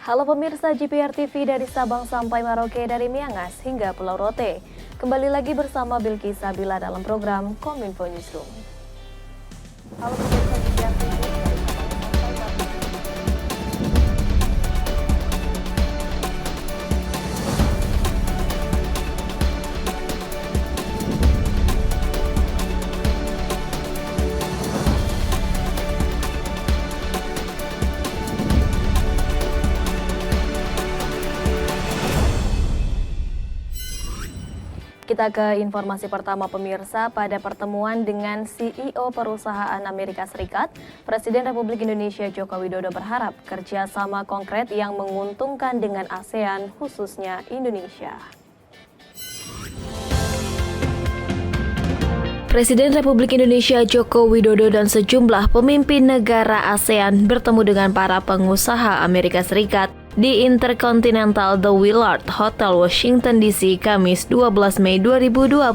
Halo pemirsa GPR TV dari Sabang sampai Merauke, dari Miangas hingga Pulau Rote. Kembali lagi bersama Bilky Sabila dalam program Kominfo Newsroom. Halo pemirsa GPR TV dari Sabang sampai Merauke. Kita ke informasi pertama pemirsa. Pada pertemuan dengan CEO perusahaan Amerika Serikat, Presiden Republik Indonesia Joko Widodo berharap kerjasama konkret yang menguntungkan dengan ASEAN, khususnya Indonesia. Presiden Republik Indonesia Joko Widodo dan sejumlah pemimpin negara ASEAN bertemu dengan para pengusaha Amerika Serikat di Intercontinental The Willard Hotel Washington DC Kamis 12 Mei 2022.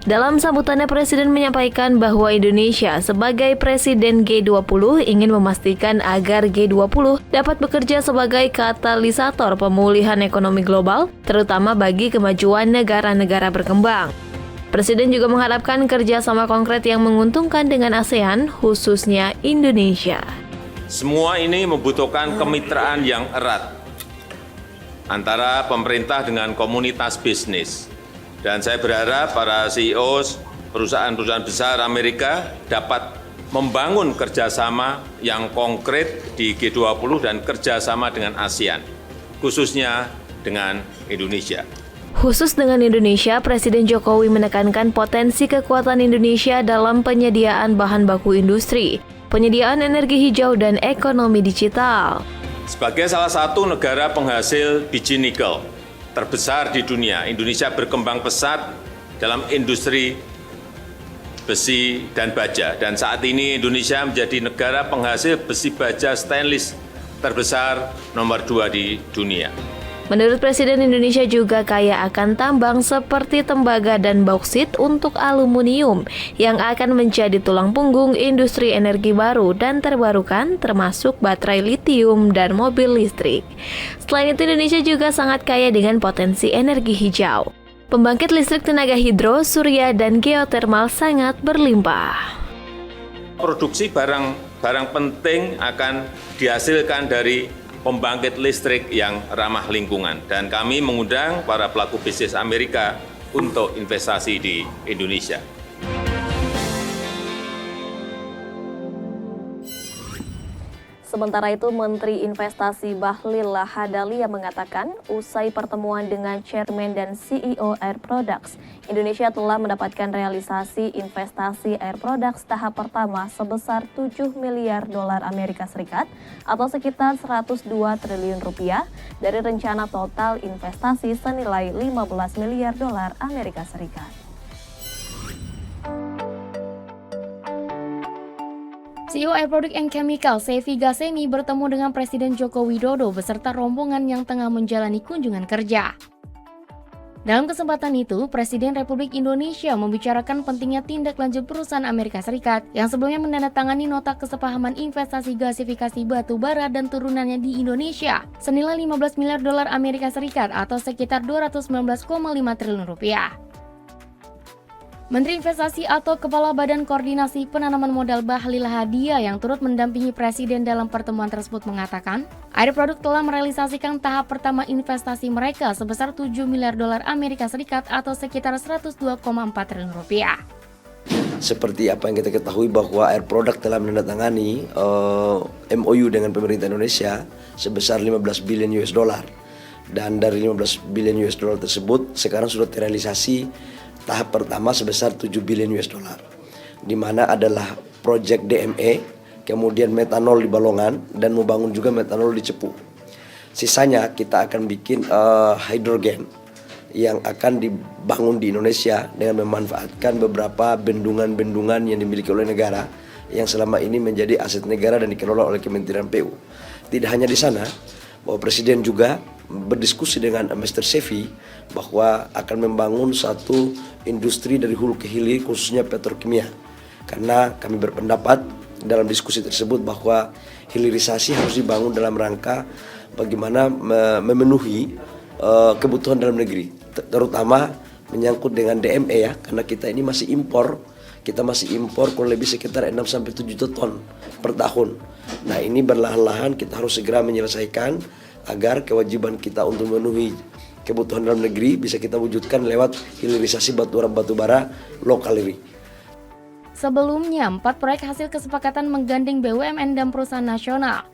Dalam sambutannya, Presiden menyampaikan bahwa Indonesia sebagai Presiden G20 ingin memastikan agar G20 dapat bekerja sebagai katalisator pemulihan ekonomi global, terutama bagi kemajuan negara-negara berkembang. Presiden juga mengharapkan kerjasama konkret yang menguntungkan dengan ASEAN, khususnya Indonesia. Semua ini membutuhkan kemitraan yang erat antara pemerintah dengan komunitas bisnis. Dan saya berharap para CEO perusahaan-perusahaan besar Amerika dapat membangun kerjasama yang konkret di G20 dan kerjasama dengan ASEAN, khususnya dengan Indonesia. Khusus dengan Indonesia, Presiden Jokowi menekankan potensi kekuatan Indonesia dalam penyediaan bahan baku industri, penyediaan energi hijau, dan ekonomi digital. Sebagai salah satu negara penghasil biji nikel terbesar di dunia, Indonesia berkembang pesat dalam industri besi dan baja. Dan saat ini Indonesia menjadi negara penghasil besi baja stainless terbesar nomor 2 di dunia. Menurut Presiden, Indonesia juga kaya akan tambang seperti tembaga dan bauksit untuk aluminium yang akan menjadi tulang punggung industri energi baru dan terbarukan termasuk baterai litium dan mobil listrik. Selain itu, Indonesia juga sangat kaya dengan potensi energi hijau. Pembangkit listrik tenaga hidro, surya, dan geotermal sangat berlimpah. Produksi barang penting akan dihasilkan dari pembangkit listrik yang ramah lingkungan, dan kami mengundang para pelaku bisnis Amerika untuk investasi di Indonesia. Sementara itu, Menteri Investasi Bahlil Lahadalia mengatakan, usai pertemuan dengan Chairman dan CEO Air Products, Indonesia telah mendapatkan realisasi investasi Air Products tahap pertama sebesar 7 miliar dolar Amerika Serikat atau sekitar 102 triliun rupiah dari rencana total investasi senilai 15 miliar dolar Amerika Serikat. CEO Air Products and Chemical, Seifi Ghasemi, bertemu dengan Presiden Joko Widodo beserta rombongan yang tengah menjalani kunjungan kerja. Dalam kesempatan itu, Presiden Republik Indonesia membicarakan pentingnya tindak lanjut perusahaan Amerika Serikat yang sebelumnya menandatangani nota kesepahaman investasi gasifikasi batu bara dan turunannya di Indonesia senilai 15 miliar dolar Amerika Serikat atau sekitar 219,5 triliun rupiah. Menteri Investasi atau Kepala Badan Koordinasi Penanaman Modal Bahlil Lahadalia yang turut mendampingi Presiden dalam pertemuan tersebut mengatakan, Air Products telah merealisasikan tahap pertama investasi mereka sebesar 7 miliar dolar Amerika Serikat atau sekitar 102,4 triliun rupiah. Seperti apa yang kita ketahui bahwa Air Products telah menandatangani MOU dengan pemerintah Indonesia sebesar 15 billion US dollar. Dan dari 15 billion US dollar tersebut sekarang sudah terrealisasi tahap pertama sebesar 7 billion US dollar, di mana adalah proyek DME, kemudian metanol di Balongan, dan membangun juga metanol di Cepu. Sisanya kita akan bikin hidrogen yang akan dibangun di Indonesia dengan memanfaatkan beberapa bendungan-bendungan yang dimiliki oleh negara yang selama ini menjadi aset negara dan dikelola oleh Kementerian PU. Tidak hanya di sana, bahwa Presiden juga berdiskusi dengan Mr. Seifi bahwa akan membangun satu industri dari hulu ke hilir khususnya petrokimia. Karena kami berpendapat dalam diskusi tersebut bahwa hilirisasi harus dibangun dalam rangka bagaimana memenuhi kebutuhan dalam negeri, terutama menyangkut dengan DME ya, karena kita ini masih impor. Kita masih impor kurang lebih sekitar 6-7 juta ton per tahun. Nah ini berlahan-lahan kita harus segera menyelesaikan agar kewajiban kita untuk memenuhi kebutuhan dalam negeri bisa kita wujudkan lewat hilirisasi batubara lokal ini. Sebelumnya, 4 proyek hasil kesepakatan menggandeng BUMN dan perusahaan nasional.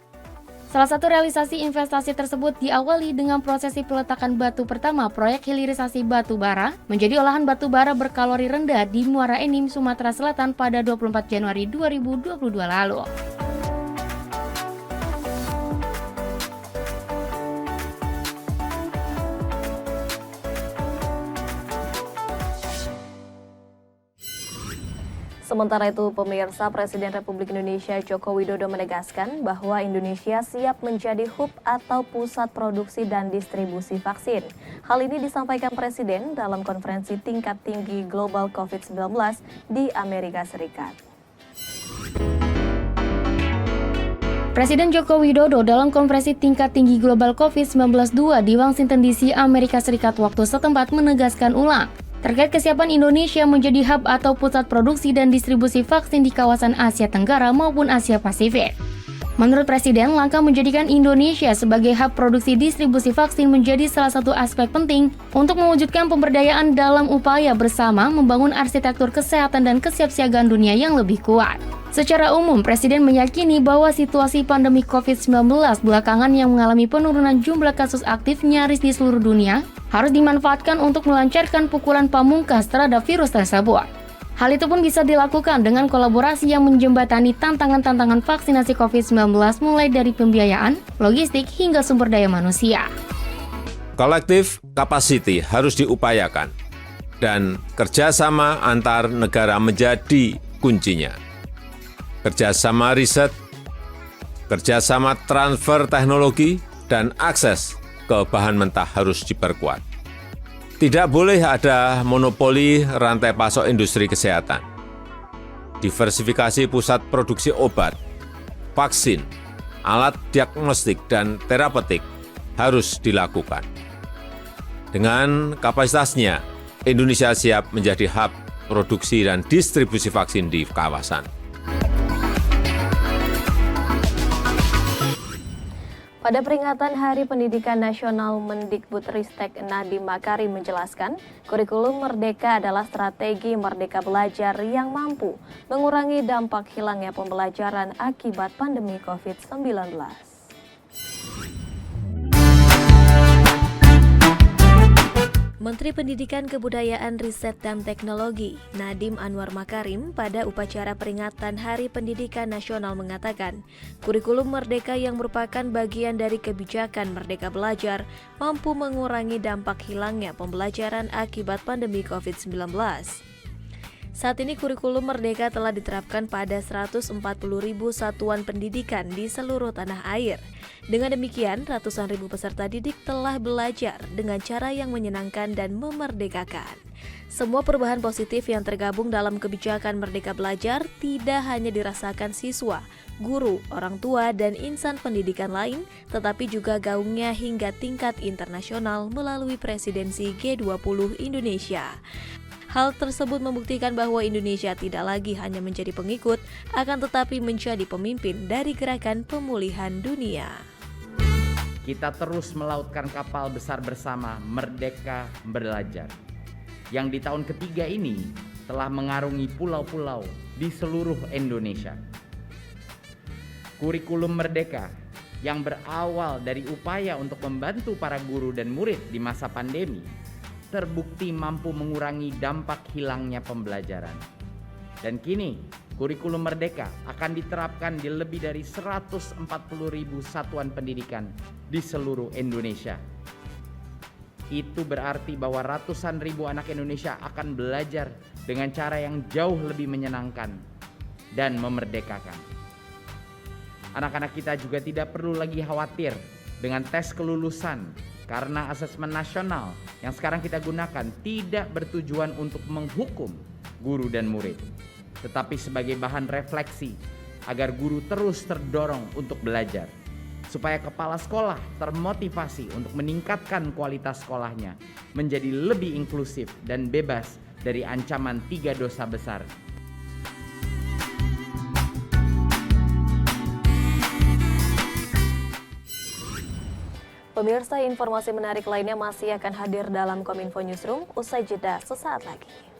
Salah satu realisasi investasi tersebut diawali dengan prosesi peletakan batu pertama proyek hilirisasi batu bara menjadi olahan batu bara berkalori rendah di Muara Enim, Sumatera Selatan pada 24 Januari 2022 lalu. Sementara itu, pemirsa, Presiden Republik Indonesia Joko Widodo menegaskan bahwa Indonesia siap menjadi hub atau pusat produksi dan distribusi vaksin. Hal ini disampaikan Presiden dalam konferensi tingkat tinggi global COVID-19 di Amerika Serikat. Presiden Joko Widodo dalam konferensi tingkat tinggi global COVID-19 2 di Washington DC, Amerika Serikat waktu setempat menegaskan ulang terkait kesiapan Indonesia menjadi hub atau pusat produksi dan distribusi vaksin di kawasan Asia Tenggara maupun Asia Pasifik. Menurut Presiden, langkah menjadikan Indonesia sebagai hub produksi distribusi vaksin menjadi salah satu aspek penting untuk mewujudkan pemberdayaan dalam upaya bersama membangun arsitektur kesehatan dan kesiapsiagaan dunia yang lebih kuat. Secara umum, Presiden meyakini bahwa situasi pandemi COVID-19 belakangan yang mengalami penurunan jumlah kasus aktif nyaris di seluruh dunia harus dimanfaatkan untuk melancarkan pukulan pamungkas terhadap virus tersebut. Hal itu pun bisa dilakukan dengan kolaborasi yang menjembatani tantangan-tantangan vaksinasi COVID-19 mulai dari pembiayaan, logistik, hingga sumber daya manusia. Collective capacity harus diupayakan dan kerjasama antar negara menjadi kuncinya. Kerjasama riset, kerjasama transfer teknologi, dan akses ke bahan mentah harus diperkuat. Tidak boleh ada monopoli rantai pasok industri kesehatan. Diversifikasi pusat produksi obat, vaksin, alat diagnostik, dan terapeutik harus dilakukan. Dengan kapasitasnya, Indonesia siap menjadi hub produksi dan distribusi vaksin di kawasan. Pada peringatan Hari Pendidikan Nasional, Mendikbudristek Nadiem Makarim menjelaskan, kurikulum Merdeka adalah strategi merdeka belajar yang mampu mengurangi dampak hilangnya pembelajaran akibat pandemi COVID-19. Menteri Pendidikan, Kebudayaan, Riset, dan Teknologi Nadiem Anwar Makarim pada upacara peringatan Hari Pendidikan Nasional mengatakan, kurikulum Merdeka yang merupakan bagian dari kebijakan Merdeka Belajar mampu mengurangi dampak hilangnya pembelajaran akibat pandemi COVID-19. Saat ini kurikulum Merdeka telah diterapkan pada 140.000 satuan pendidikan di seluruh tanah air. Dengan demikian, ratusan ribu peserta didik telah belajar dengan cara yang menyenangkan dan memerdekakan. Semua perubahan positif yang tergabung dalam kebijakan Merdeka Belajar tidak hanya dirasakan siswa, guru, orang tua, dan insan pendidikan lain, tetapi juga gaungnya hingga tingkat internasional melalui presidensi G20 Indonesia. Hal tersebut membuktikan bahwa Indonesia tidak lagi hanya menjadi pengikut, akan tetapi menjadi pemimpin dari gerakan pemulihan dunia. Kita terus melautkan kapal besar bersama Merdeka Belajar, yang di tahun ketiga ini telah mengarungi pulau-pulau di seluruh Indonesia. Kurikulum Merdeka yang berawal dari upaya untuk membantu para guru dan murid di masa pandemi terbukti mampu mengurangi dampak hilangnya pembelajaran. Dan kini, kurikulum Merdeka akan diterapkan di lebih dari 140.000 satuan pendidikan di seluruh Indonesia. Itu berarti bahwa ratusan ribu anak Indonesia akan belajar dengan cara yang jauh lebih menyenangkan dan memerdekakan. Anak-anak kita juga tidak perlu lagi khawatir dengan tes kelulusan, karena asesmen nasional yang sekarang kita gunakan tidak bertujuan untuk menghukum guru dan murid, tetapi sebagai bahan refleksi agar guru terus terdorong untuk belajar, supaya kepala sekolah termotivasi untuk meningkatkan kualitas sekolahnya menjadi lebih inklusif dan bebas dari ancaman 3 dosa besar. Pemirsa, informasi menarik lainnya masih akan hadir dalam Kominfo Newsroom usai jeda sesaat lagi.